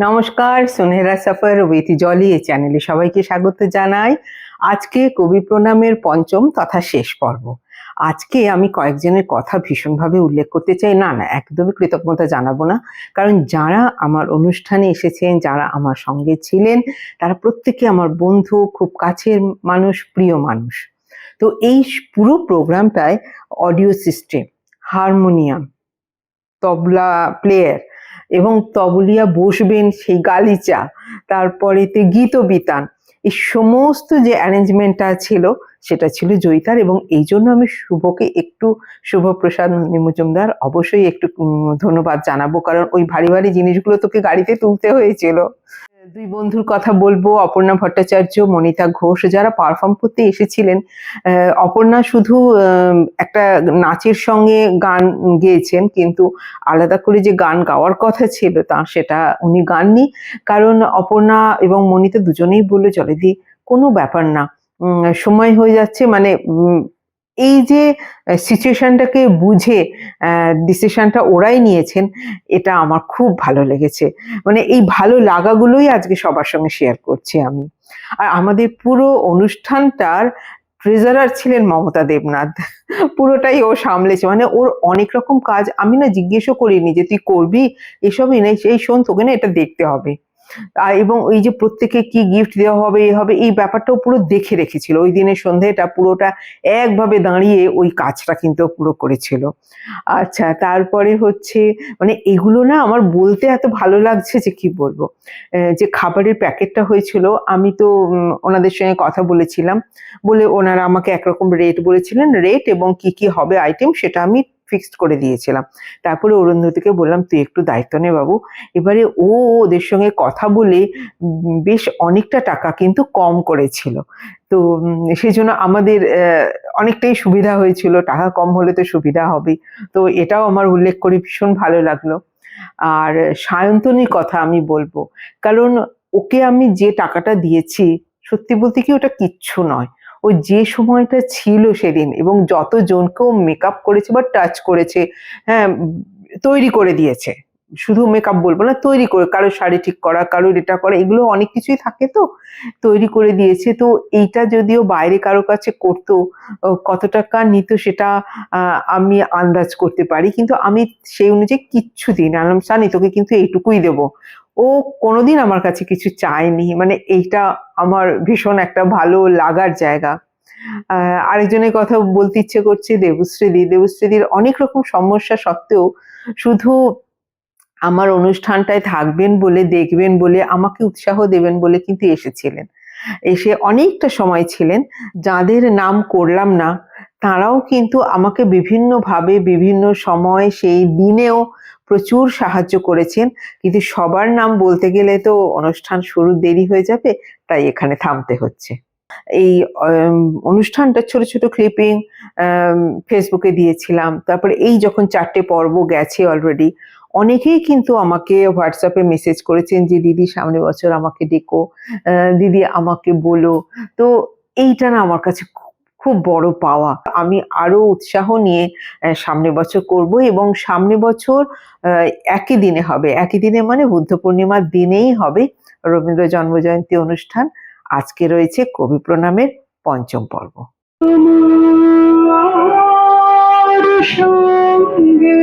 নমস্কার, সুনেহরা সফর উইথ জলি এই চ্যানেলে সবাইকে স্বাগত জানাই। আজকে কবি প্রণামের পঞ্চম তথা শেষ পর্ব। আজকে আমি কয়েকজনের কথা ভীষণভাবে উল্লেখ করতে চাই। না, একদমই কৃতজ্ঞতা জানাবো না। কারণ যারা আমার অনুষ্ঠানে এসেছেন, যারা আমার সঙ্গে ছিলেন, তারা প্রত্যেকে আমার বন্ধু, খুব কাছের মানুষ, প্রিয় মানুষ। তো এই পুরো প্রোগ্রামটায় অডিও সিস্টেম, হারমোনিয়াম, তবলা প্লেয়ার এবং তবলিয়া বসবেন সেই গালিচা, তারপরেতে গীতবিতান, এই সমস্ত যে অ্যারেঞ্জমেন্টটা ছিল সেটা ছিল জয়িতার। এবং এই জন্য আমি শুভপ্রসাদ মজুমদার অবশ্যই একটু ধন্যবাদ জানাবো, কারণ ওই ভারী ভারী জিনিসগুলো তোকে গাড়িতে তুলতে হয়েছিল। দুই বন্ধুর কথা বলবো, অপর্ণা ভট্টাচার্য, মনিতা ঘোষ, যারা পারফর্ম করতে এসেছিলেন। অপর্ণা শুধু একটা নাচের সঙ্গে গান গেয়েছেন, কিন্তু আলাদা করে যে গান গাওয়ার কথা ছিল সেটা উনি গাননি। কারণ অপর্ণা এবং মনিতা দুজনেই বললো, জলেদি কোনো ব্যাপার না, সময় হয়ে যাচ্ছে, মানে এই যে সিচুয়েশনটাকে বুঝে ডিসিশনটা ওরাই নিয়েছেন, এটা আমার খুব ভালো লেগেছে। মানে এই ভালো লাগাগুলোই আজকে সবার সঙ্গে শেয়ার করছি আমি। আর আমাদের পুরো অনুষ্ঠানটার ট্রেজারার ছিলেন মমতা দেবনাথ। পুরোটাই ও সামলেছে, মানে ওর অনেক রকম কাজ আমি না জিজ্ঞেসও করিনি যে তুই করবি এসবই, নেই এই শোন, তোকে না এটা দেখতে হবে। এবং ওই যে প্রত্যেকে কি গিফট দেওয়া হবে, এই ব্যাপারটাও পুরো দেখে রেখেছিল। ওই দিনের সন্ধ্যেটা পুরোটা একভাবে দাঁড়িয়ে ওই কাজটা কিন্তু পুরো করেছিল। আচ্ছা, তারপরে হচ্ছে মানে এগুলো না আমার বলতে এত ভালো লাগছে যে কি বলবো। যে খাবারের প্যাকেটটা হয়েছিল, আমি তো ওনাদের সঙ্গে কথা বলেছিলাম, বলে ওনারা আমাকে একরকম রেট বলেছিলেন, রেট এবং কি কি হবে আইটেম সেটা আমি ফিক্সড করে দিয়েছিলাম। তারপরে অরুন্ধতিকে বললাম, তুই একটু দায়িত্ব নে বাবু। এবারে ওদের সঙ্গে কথা বলে বেশ অনেকটা টাকা কিন্তু কম করেছিল। তো সেজন্য আমাদের অনেকটাই সুবিধা হয়েছিল। টাকা কম হলে তো সুবিধা হবেই। তো এটাও আমার উল্লেখ করে ভীষণ ভালো লাগলো। আর সায়ন্তনীর কথা আমি বলবো, কারণ ওকে আমি যে টাকাটা দিয়েছি, সত্যি বলতে কি ওটা কিচ্ছু নয়। ও যে সময়টা ছিল সেদিন এবং যতজনকেও মেকআপ করেছে বা টাচ করেছে, হ্যাঁ, তৈরি করে দিয়েছে। শুধু মেকআপ বলবো না, তৈরি করে, কারোর শাড়ি ঠিক করা, কারোর এটা করা, এগুলো অনেক কিছুই থাকে, তো তৈরি করে দিয়েছে। তো এইটা যদিও বাইরে কারো কাছে করতো, কত টাকা নিত সেটা আমি আন্দাজ করতে পারি, কিন্তু আমি সেই অনুযায়ী কিচ্ছু দিই না। আমি জানি তোকে কিন্তু এইটুকুই দেবো। ও কোনোদিন আমার কাছে কিছু চায়নি। মানে এইটা আমার ভীষণ একটা ভালো লাগার জায়গা। আরেকজনের কথা বলতে ইচ্ছে করছে, দেবশ্রীদি। দেবশ্রীদির অনেক রকম সমস্যা সত্ত্বেও শুধু আমার অনুষ্ঠানটায় থাকবেন বলে, দেখবেন বলে, আমাকে উৎসাহ দেবেন বলে কিন্তু এসেছিলেন। এসে অনেকটা সময় ছিলেন। যাদের নাম করলাম না, তারাও কিন্তু আমাকে বিভিন্নভাবে বিভিন্ন সময় সেই দিনেও প্রচুর সাহায্য করেছেন। কিন্তু সবার নাম বলতে গেলে তো অনুষ্ঠান শুরুর দেরি হয়ে যাবে, তাই এখানে থামতে হচ্ছে। এই অনুষ্ঠানটার ছোট ছোট ক্লিপিং ফেসবুকে দিয়েছিলাম। তারপরে এই যখন 4টে পর্ব গেছে অলরেডি, অনেকেই কিন্তু আমাকে হোয়াটসঅ্যাপে মেসেজ করেছেন যে দিদি সামনের বছর আমাকে ডেকো, দিদি আমাকে বলো। তো এইটা না আমার কাছে খুব বড় পাওয়া। আমি আরো উৎসাহ নিয়ে সামনের বছর করব, এবং সামনের বছর একই দিনে হবে। একই দিনে মানে বুদ্ধ পূর্ণিমার দিনেই হবে রবীন্দ্র জন্মজয়ন্তী অনুষ্ঠান। আজকে রয়েছে কবি প্রণামের পঞ্চম পর্ব। সঙ্গে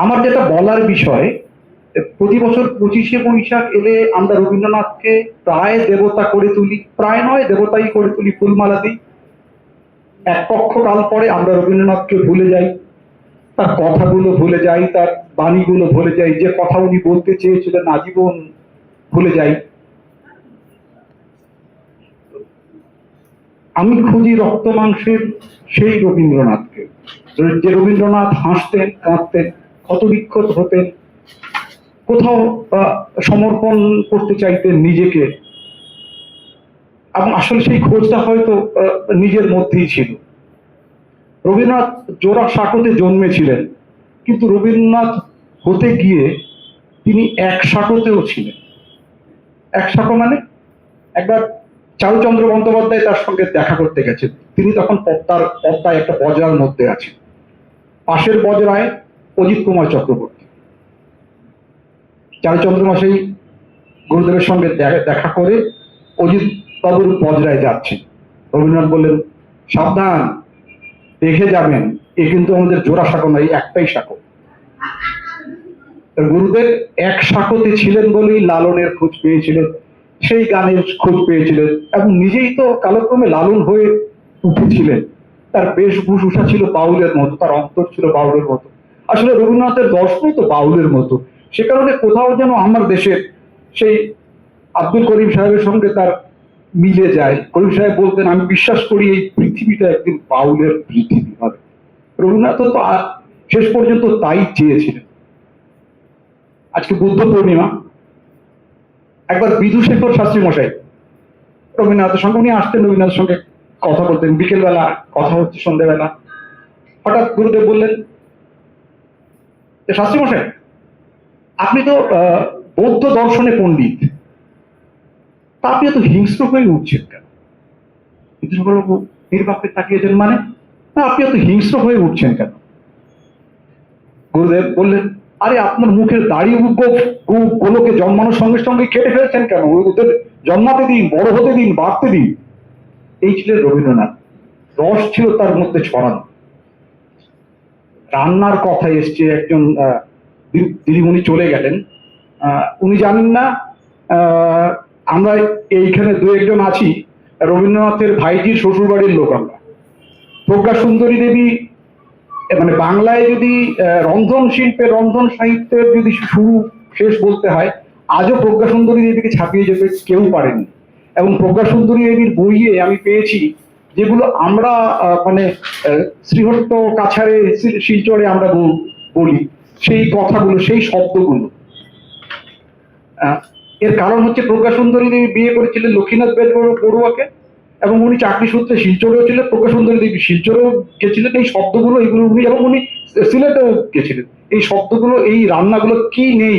আমার যেটা বলার বিষয়, প্রতি বছর 25শে বৈশাখ এলে আমরা রবীন্দ্রনাথকে প্রায় দেবতা করে তুলি, প্রায় নয় দেবতাই করে তুলি, ফুলমালা দিই। এক পক্ষ কাল পরে আমরা রবীন্দ্রনাথকে ভুলে যাই, তার কথাগুলো ভুলে যাই, তার বাণীগুলো ভুলে যাই, যে কথা উনি বলতে চেয়েছিলেন আজীবন ভুলে যাই। আমি খুঁজি রক্ত মাংসের সেই রবীন্দ্রনাথকে, যে রবীন্দ্রনাথ হাসতেন, কাঁদতেন, ক্ষতবিক্ষত হতেন, কোথাও সমর্পণ করতে চাইতেন নিজেকে, এবং আসলে সেই খোঁজটা হয়তো নিজের মধ্যেই ছিল। রবীন্দ্রনাথ জোড়াসাঁকোতে জন্মেছিলেন, কিন্তু রবীন্দ্রনাথ হতে গিয়ে তিনি এক সাঁকোতেও ছিলেন। এক সাঁকো মানে, একবার চারুচন্দ্র বন্দ্যোপাধ্যায় তার সঙ্গে দেখা করতে গেছেন, তিনি তখন পদ্মায় একটা বজরার মধ্যে আছেন, পাশের বজরায় অজিত কুমার চক্রবর্তী। চারুচন্দ্র মশাই গুরুদেবের সঙ্গে দেখা করে অজিত বাবুর বজরায় যাচ্ছেন। রবীন্দ্রনাথ বললেন, সাবধান, দেখে যাবেন, এ কিন্তু আমাদের জোড়া সাঁকো নয়, একটাই সাঁকো। গুরুদেব এক সাঁকোতে ছিলেন বলেই লালনের খোঁজ পেয়েছিলেন, সেই গানের খোঁজ পেয়েছিলেন, এবং নিজেই তো কালক্রমে লালন হয়ে উঠেছিলেন। তার বেশভূষা ছিল বাউলের মতো, তার অন্তর ছিল বাউলের মতো। আসলে রবীন্দ্রনাথের দর্শনই তো বাউলের মতো। সে কারণে কোথাও যেন আমার দেশের সেই আব্দুল করিম সাহেবের সঙ্গে তার মিলে যায়। করিম সাহেব বলতেন, আমি বিশ্বাস করি এই পৃথিবীটা একদিন বাউলের পৃথিবী হবে। রবীন্দ্রনাথ তো শেষ পর্যন্ত তাই চেয়েছিলেন। আজকে বুদ্ধ পূর্ণিমা, একবার বিধুশেখর শাস্ত্রী মশাই রবীন্দ্রনাথের সঙ্গে, উনি আসতেন রবীন্দ্রনাথের সঙ্গে কথা বলতেন, বিকেলবেলা কথা হচ্ছে, সন্ধ্যেবেলা হঠাৎ গুরুদেব বললেন, শাস্ত্রী মশাই, আপনি তো বৌদ্ধ দর্শনে পণ্ডিত, তা আপনি এত হিংস্র হয়ে উঠছেন কেন? বিধুশেখর বাবু নির্বাককে তাকিয়েছেন, মানে না, আপনি এত হিংস্র হয়ে উঠছেন কেন? গুরুদেব বললেন, আরে আপনার মুখের দাড়ি গুলোকে জন্মানোর সঙ্গে সঙ্গে কেটে ফেলছেন কেন? ওদের জন্মাতে দিন, বড় হতে দিন, বাড়তে দিন। এই ছিলেন রবীন্দ্রনাথ, রস ছিল তার মধ্যে ছড়ানো। রান্নার কথা এসছে, একজন দিদিমণি চলে গেলেন, উনি জানেন না আমরা এইখানে দু একজন আছি রবীন্দ্রনাথের ভাইজির শ্বশুর বাড়ির লোক। আমরা প্রজ্ঞা সুন্দরী দেবী, মানে বাংলায় যদি রন্ধন শিল্পের, রন্ধন সাহিত্যের যদি শুরু শেষ বলতে হয়, আজও প্রজ্ঞা সুন্দরী দেবীকে ছাপিয়ে যেতে কেউ পারেনি। এবং প্রজ্ঞা সুন্দরী দেবীর বইয়ে আমি পেয়েছি যেগুলো আমরা মানে শ্রীহট্ট, কাছাড়ে, শিলচরে আমরা বলি, সেই কথাগুলো, সেই শব্দগুলো। এর কারণ হচ্ছে প্রজ্ঞা সুন্দরী দেবী বিয়ে করেছিলেন লক্ষ্মীনাথ বড়ুয়াকে, এবং উনি চাকরি সূত্রে শিলচরেও ছিলেন। প্রজ্ঞা সুন্দরী দেবী শিলচরেও গেছিলেন। এই শব্দগুলো, এগুলো উনি, এবং উনি সিলেটেও গেছিলেন। এই শব্দগুলো, এই রান্নাগুলো কি নেই?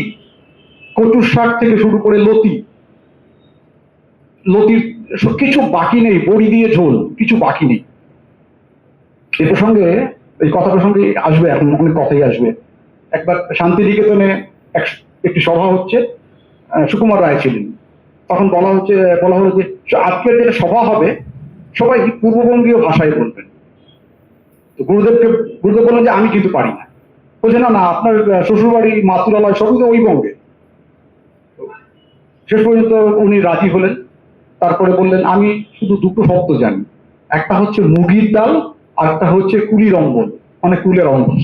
কচুর শাক থেকে শুরু করে লতির কিছু বাকি নেই, বড়ি দিয়ে ঝোল কিছু বাকি নেই। এ প্রসঙ্গে, এই কথা প্রসঙ্গে আসবে, এখন অনেক কথাই আসবে। একবার শান্তিনিকেতনে একটি সভা হচ্ছে, সুকুমার রায় ছিলেন। তখন বলা হলো যে আজকের যেটা সভা হবে সবাই পূর্ববঙ্গীয় ভাষায় বলবেন। তো গুরুদেব বললেন যে আমি কিন্তু পারি না। বলছে, না না, আপনার শ্বশুরবাড়ি, মাতুরালয় সবই তো ওই বঙ্গে। শেষ পর্যন্ত উনি রাজি হলেন। তারপরে বললেন, আমি শুধু দুটো শব্দ জানি, একটা হচ্ছে মুগির ডাল, আর একটা হচ্ছে কুলির অম্বল, মানে কুলের অম্বল।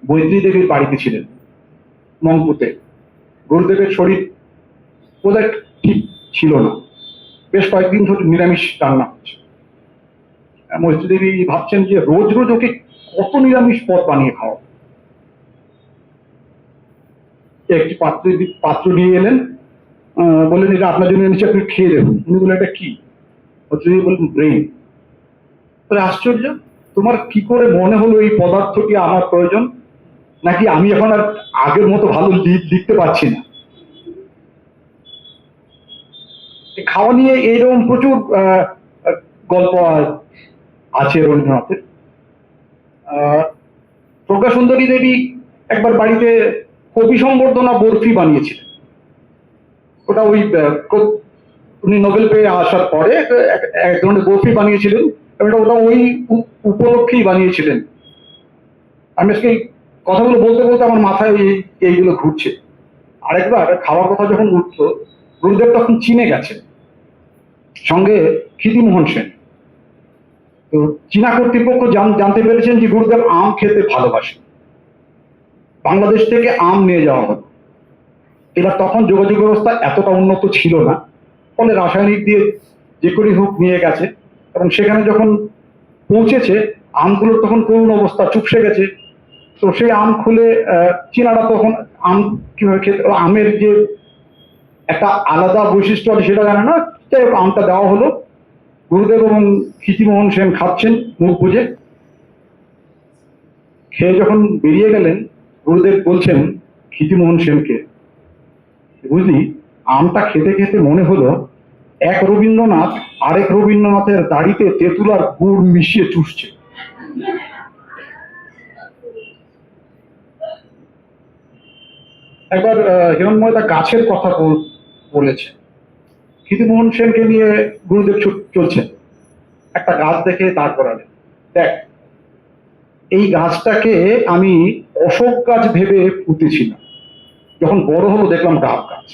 মৈত্রী দেবীর বাড়িতে ছিলেন মংপুতে। গুরুদেবের শরীর বোধহয় ঠিক ছিল না, বেশ কয়েকদিন ধরে নিরামিষ রান্না হচ্ছে। মৈত্রী দেবী ভাবছেন যে রোজ রোজ ওকে কত নিরামিষ পদ বানিয়ে খাওয়া। একটি পাত্র নিয়ে এলেন, বললেন, এটা আপনার জন্য নিচে, আপনি খেয়ে দেখুন। উনি বললেন, এটা কি? মৈত্রী দেবী বললেন, ব্রেন। তাহলে আশ্চর্য, তোমার কি করে মনে হলো এই পদার্থটি আমার প্রয়োজন? নাকি আমি এখন আর আগের মতো ভালো লিখতে পারছি না? খাওয়া নিয়ে এইরকম প্রচুর গল্প আছে রবীন্দ্রনাথের। প্রজ্ঞা সুন্দরী দেবী একবার বাড়িতে কবি সংবর্ধনা বরফি বানিয়েছিলেন। ওটা ওই উনি নোবেল পেয়ে আসার পরে এক ধরনের বরফি বানিয়েছিলেন এবং ওটা ওই উপলক্ষেই বানিয়েছিলেন। আমি আজকে এই কথাগুলো বলতে বলতে আমার মাথায় এইগুলো ঘুরছে। আরেকবার খাওয়ার কথা যখন উঠলো, গুরুদেব তখন চীনে গেছেন, সঙ্গে ক্ষিতিমোহন সেন। তো চীনা কর্তৃপক্ষ জানতে পেরেছেন যে গুরুদেব আম খেতে ভালোবাসেন, বাংলাদেশ থেকে আম নিয়ে যাওয়া হলো। এবার তখন যোগাযোগ ব্যবস্থা এতটা উন্নত ছিল না, ফলে রাসায়নিক দিয়ে যে করেই হোক নিয়ে গেছে, এবং সেখানে যখন পৌঁছেছে আমগুলোর তখন করুণ অবস্থা, চুপসে গেছে। তো সেই আম খুলে চীনারা তখন আম কিভাবে খেতে, আমের যে একটা আলাদা বৈশিষ্ট্য আছে সেটা জানে না, তাই আমটা দেওয়া হলো। গুরুদেব এবং ক্ষিতিমোহন সেন খাচ্ছেন মুখ বুঝে। খেয়ে যখন বেরিয়ে গেলেন, গুরুদেব বলছেন ক্ষিতিমোহন সেনকে, বুঝলি, আমটা খেতে খেতে মনে হলো এক রবীন্দ্রনাথ আরেক রবীন্দ্রনাথের দাড়িতে তেঁতুল আর গুড় মিশিয়ে চুষছে। একবার হিরণময়দা গাছের কথা বলেছে, ক্ষিতিমোহন সেনকে নিয়ে গুরুদেব চলছেন, একটা গাছ দেখে দাঁড় করালেন, দেখ এই গাছটাকে আমি অশোক গাছ ভেবে পুঁতেছিলাম, যখন বড় হলো দেখলাম ডাব গাছ।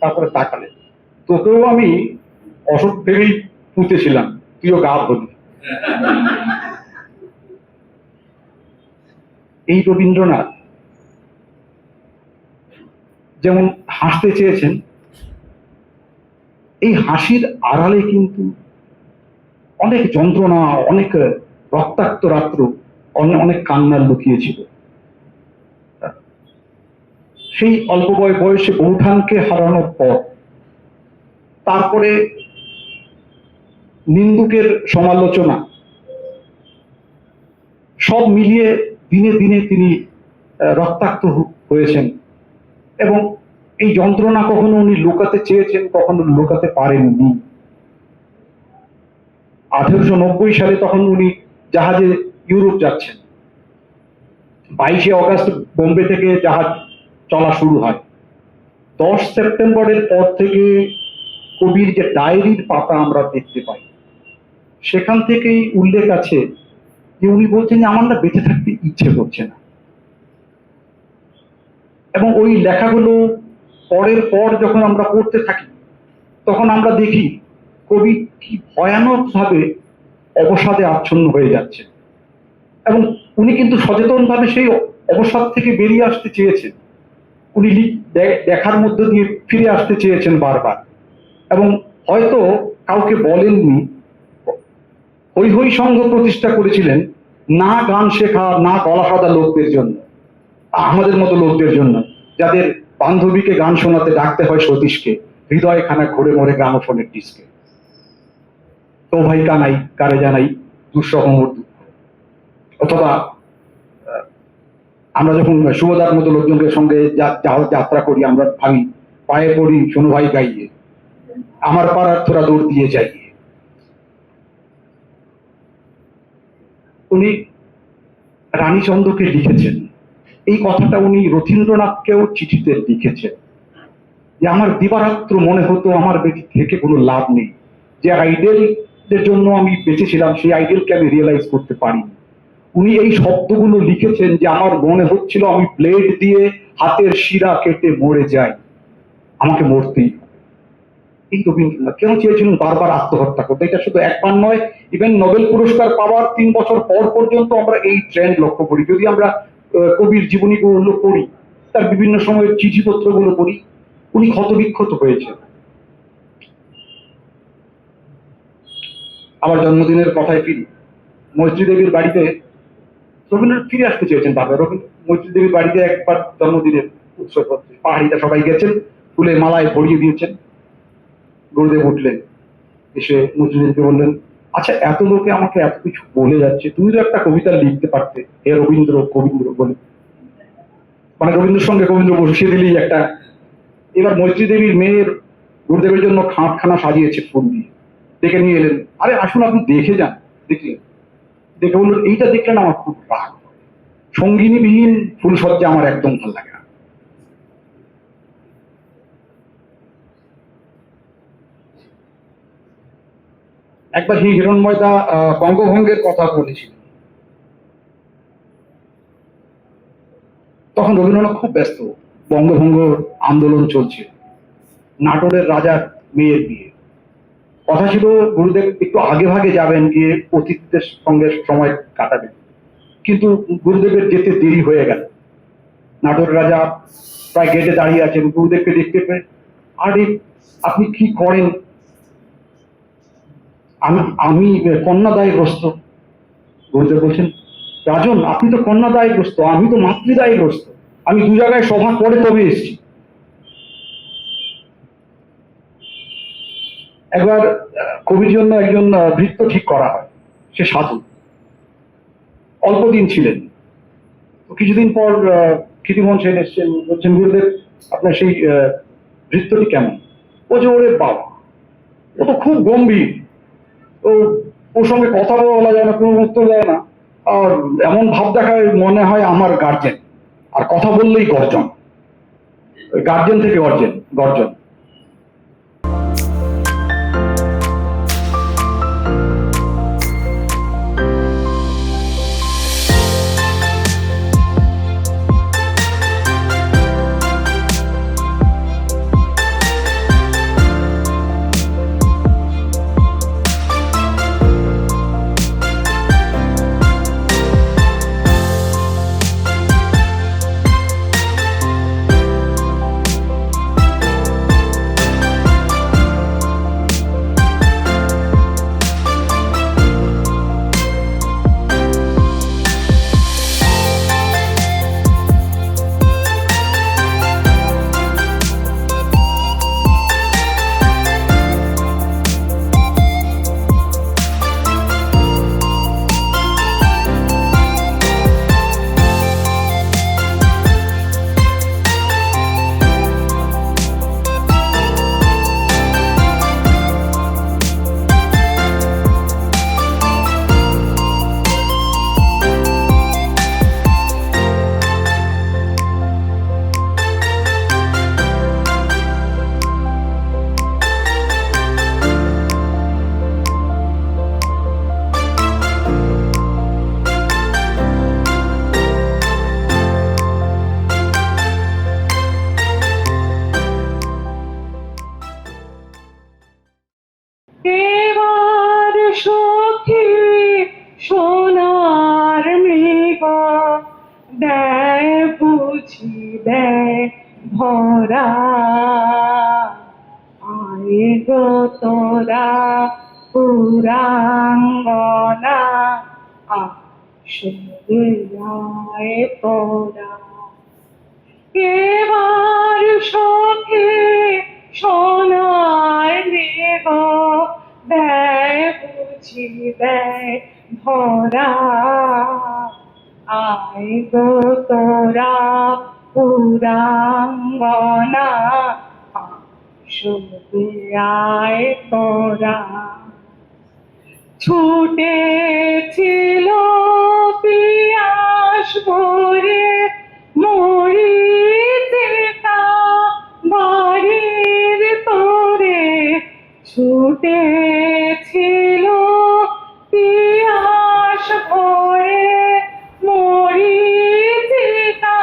তারপরে তাকালেন, তোকেও আমি অশোক ভেবেই পুঁতেছিলাম, তুইও গাব হলি। এই রবীন্দ্রনাথ যেমন হাসতে চেয়েছেন, এই হাসির আড়ালে কিন্তু অনেক যন্ত্রণা, অনেক রক্তাক্ত রাত্র, অনেক কান্নার লুকিয়েছিল। সেই অল্প বয়সে বৌঠানকে হারানোর পর, তারপরে নিন্দুকের সমালোচনা, সব মিলিয়ে দিনে দিনে তিনি রক্তাক্ত হয়েছেন, এবং এই যন্ত্রণা কখনো উনি লুকাতে চেয়েছেন, কখনো লুকাতে পারেননি। 1890 সালে তখন উনি জাহাজে ইউরোপ যাচ্ছেন। 22শে অগাস্ট বোম্বে থেকে জাহাজ চলা শুরু হয়। 10 সেপ্টেম্বরের পর থেকে কবির যে ডায়েরির পাতা আমরা দেখতে পাই, সেখান থেকেই উল্লেখ আছে যে উনি বলছেন যে আমার না বেঁচে থাকতে ইচ্ছে করছে না। এবং ওই লেখাগুলো পরের পর যখন আমরা পড়তে থাকি, তখন আমরা দেখি কবি কি ভয়ানক ভাবে অবসাদে আচ্ছন্ন হয়ে যাচ্ছে, এবং উনি কিন্তু সচেতন ভাবে সেই অবসাদ থেকে বেরিয়ে আসতে চেয়েছেন। উনি দেখার মধ্য দিয়ে ফিরে আসতে চেয়েছেন বারবার, এবং হয়তো কাউকে বলেননি। হই হই সংঘ প্রতিষ্ঠা করেছিলেন না গান শেখা, না গলা সাদা লোকদের জন্য, আমাদের মতো লোকদের জন্য, যাদের বান্ধবীকে গান শোনাতে ডাকতে হয় সতীশকে, হৃদয় খানা ঘুরে মরে গ্রামোফোনের ডিস্কে। তো ভাই কানাই কারে জানাই দুঃসহ দুঃখ। অথবা আমরা যখন সুভদার মতো লোকজনের সঙ্গে যাত্রা করি, আমরা ভাবি পায়ে পড়ি শোনো ভাই গাইয়ে, আমার পাড়ার তোরা দৌড় দিয়ে যাইয়ে। উনি রানীচন্দ্রকে লিখেছেন, এই কথাটা উনি রথীন্দ্রনাথকেও চিঠিতে লিখেছেন, যে আমার দিবারাত্র মনে হতো আমার বেঁচে থেকে কোনো লাভ নেই, যে আইডিয়ালের জন্য আমি বেঁচেছিলাম সেই আইডিয়ালকে আমি রিয়েলাইজ করতে পারিনি। উনি এই শব্দগুলো লিখেছেন যে আমার মনে হচ্ছিল আমি ব্লেড দিয়ে হাতের শিরা কেটে মরে যাই, আমাকে মরতেই। এই রবীন্দ্রনাথ কেন চেয়েছিলেন বারবার আত্মহত্যা করতে? এটা শুধু একবার নয়, ইভেন নোবেল পুরস্কার পাওয়ার 3 বছর পর পর্যন্ত আমরা এই ট্রেন্ড লক্ষ্য করি। যদি আমরা কবির জীবনীগুলো পড়ি, তার বিভিন্ন সময়ের চিঠিপত্রগুলো পড়ি, উনি ক্ষতবিক্ষত হয়েছেন। আবার জন্মদিনের কথায় ফিরি, মৈত্রী দেবীর বাড়িতে রবীন্দ্রনাথ ফিরে আসতে চেয়েছেন বারবার। মৈত্রী দেবীর বাড়িতে একবার জন্মদিনের উৎসব হচ্ছে, পাহাড়িটা সবাই গেছেন, ফুলে মালায় ভরিয়ে দিয়েছেন। গুরুদেব উঠলেন, এসে মৈত্রী দেবীকে বললেন, আচ্ছা এত লোকে আমাকে এত কিছু বলে যাচ্ছে, তুমি তো একটা কবিতা লিখতে পারতে, হে রবীন্দ্র কবীন্দ্র বলে, মানে রবীন্দ্রের সঙ্গে কবীন্দ্র বসিয়ে দিলেই একটা। এবার মৈত্রী দেবীর মেয়ের গুরুদেবের জন্য খাটখানা সাজিয়েছে ফুল দিয়ে, ডেকে নিয়ে এলেন, আরে আসুন আপনি দেখে যান। দেখলেন, দেখে বললেন এইটা দেখলেন আমার খুব রাগ, সঙ্গিনীবিহীন ফুলসজ্জা আমার একদম ভালো লাগে না। একবার হিরণময়দা বঙ্গভঙ্গের কথা বলেছিলেন। তখন রবীন্দ্রনাথ খুব ব্যস্ত, বঙ্গভঙ্গ আন্দোলন চলছে, নাটোরের রাজার মেয়ের বিয়ে। কথা ছিল গুরুদেব একটু আগে ভাগে যাবেন, গিয়ে অতিথিদের সঙ্গে সময় কাটাবেন, কিন্তু গুরুদেবের যেতে দেরি হয়ে গেল। নাটোরের রাজা প্রায় গেটে দাঁড়িয়ে আছেন, গুরুদেবকে দেখতে পেয়ে, আরে আপনি কি করেন? আমি আমি কন্যাদায়গ্রস্ত। গুরুদেব বলছেন, রাজন আপনি তো কন্যাদায়গ্রস্ত, আমি তো মাতৃদায়গ্রস্ত, আমি দু জায়গায় সভা করে তবে এসেছি। একবার কবির জন্য একজন ভৃত্য ঠিক করা হয়, সে সাধু, অল্প দিন ছিলেন। তো কিছুদিন পর কীর্তিমোহন সেন এসছেন, বলছেন গুরুদেব আপনার সেই ভৃত্যটি কেমন? ও যে ওরে বাবা, ও তো খুব গম্ভীর, ও ওর সঙ্গে কথা বলা যায় না, কোনো উত্তর দেয় না, আর এমন ভাব দেখায় মনে হয় আমার গার্জেন, আর কথা বললেই গর্জন, গার্জেন থেকে গর্জেন গর্জন। এবার সখী সোনার মৃগ দেয় বুঝি দেয় ভরা, আয় গো তোরা পুরাঙ্গনা, আসবে আয় তোরা। এবার সখী সোনার মৃগ দেয় বুঝি দেয় ধরা, আয় গো তোরা পুরাঙ্গনা, আসবে আয় তোরা। ছুটেছিল পিয়াস ভরে মরিচিকা বাড়ির তোরে, ছুটেছিল পিয়াস ভরে মরিচিকা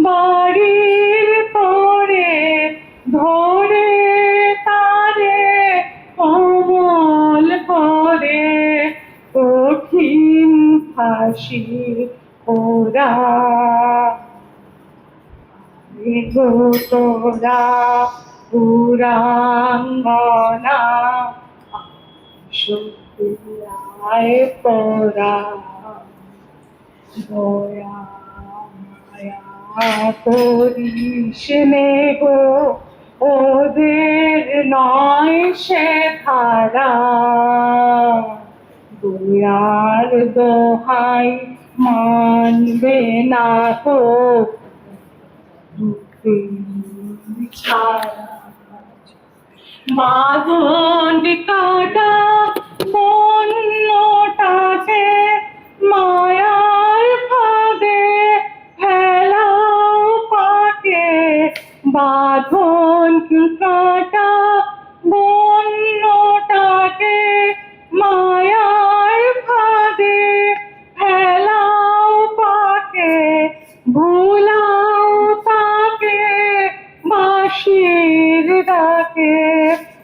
বাড়ির তোরে, ধরে তারে কমল করে কঠিন ফাঁসি ওরা, গো তোরা পুরাঙ্গনা, আসবিয়ায় তোরা। দয়া মায়া করিস নে গো, ওদের নয় সে ধারা, দয়ার দোহাই মানবে না তো ছাড়া। বাঁধন কাটা বন্যটাকে মায়ার ফাঁদে ফেলাও পাকে, বাঁধন কাটা বন্যটাকে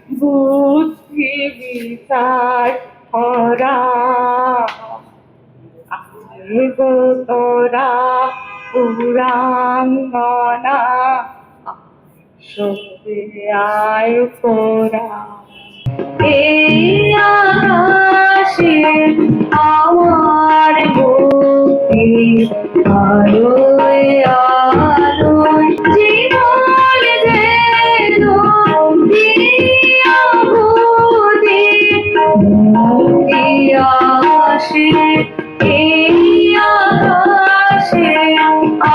বুদ্ধি বিচার করা গো তোরা পুরাঙ্গনা শক্তি আয় করা এই আকাশে আমার মুক্তি আলোয় আলোয় জীবন যেন দিয়া বুঝি মুক্তি আসে এই আকাশে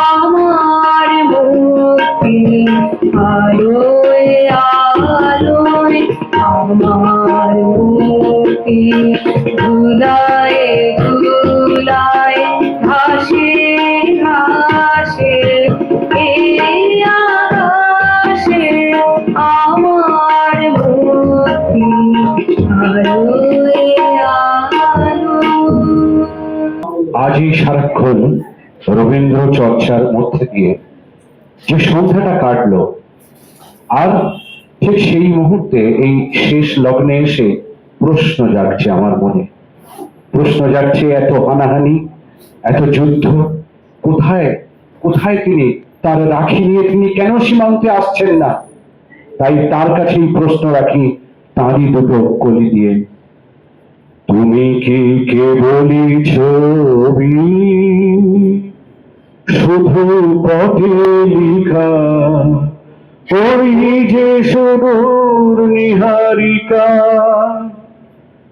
আমার মুক্তি আলোয় আলোয় আমার মুক্তি ধুলায় ধুলায় ভাসে ভাসে এই আকাশে আমার মুক্তি আলোয় আলোয়। আজই সারাক্ষণ রবীন্দ্র চর্চার মধ্যে দিয়ে যে সন্ধ্যাটা কাটলো, আর ঠিক সেই মুহূর্তে এই শেষ লগ্নে এসে প্রশ্ন জাগছে আমার মনে। প্রশ্ন জাগছে, এত হানাহানি, এত যুদ্ধ, কোথায় কোথায় তিনি? তার রাখি নিয়ে তিনি কেন সীমান্তে আসছেন না? তাই তার কাছেই প্রশ্ন রাখি, তাঁরই দুটো কলি দিয়ে। তুমি কি কেবলই ছবি, শুধু পথে লিখা, ওই যে সুদূর নিহারিকা,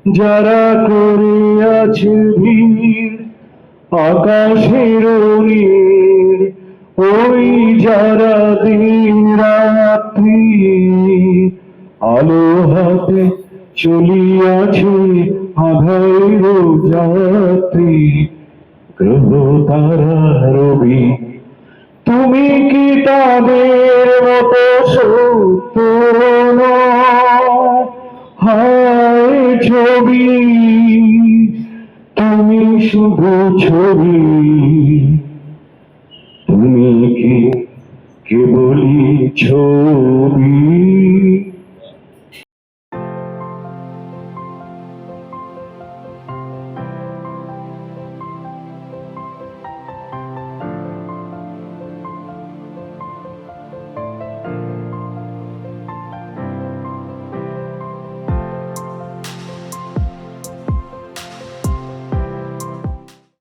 যারা করিয়াছে ভিড় আকাশের নীড়, ওই যারা দিন রাত্রি আলো হাতে চলিয়াছে আধারের যাত্রী, গ্রহ তারা রবি। তুমি কি তাদের মতো সত্য নও? হায় ছবি, তুমি শুধু ছবি। তুমি কি কেবলই ছবি?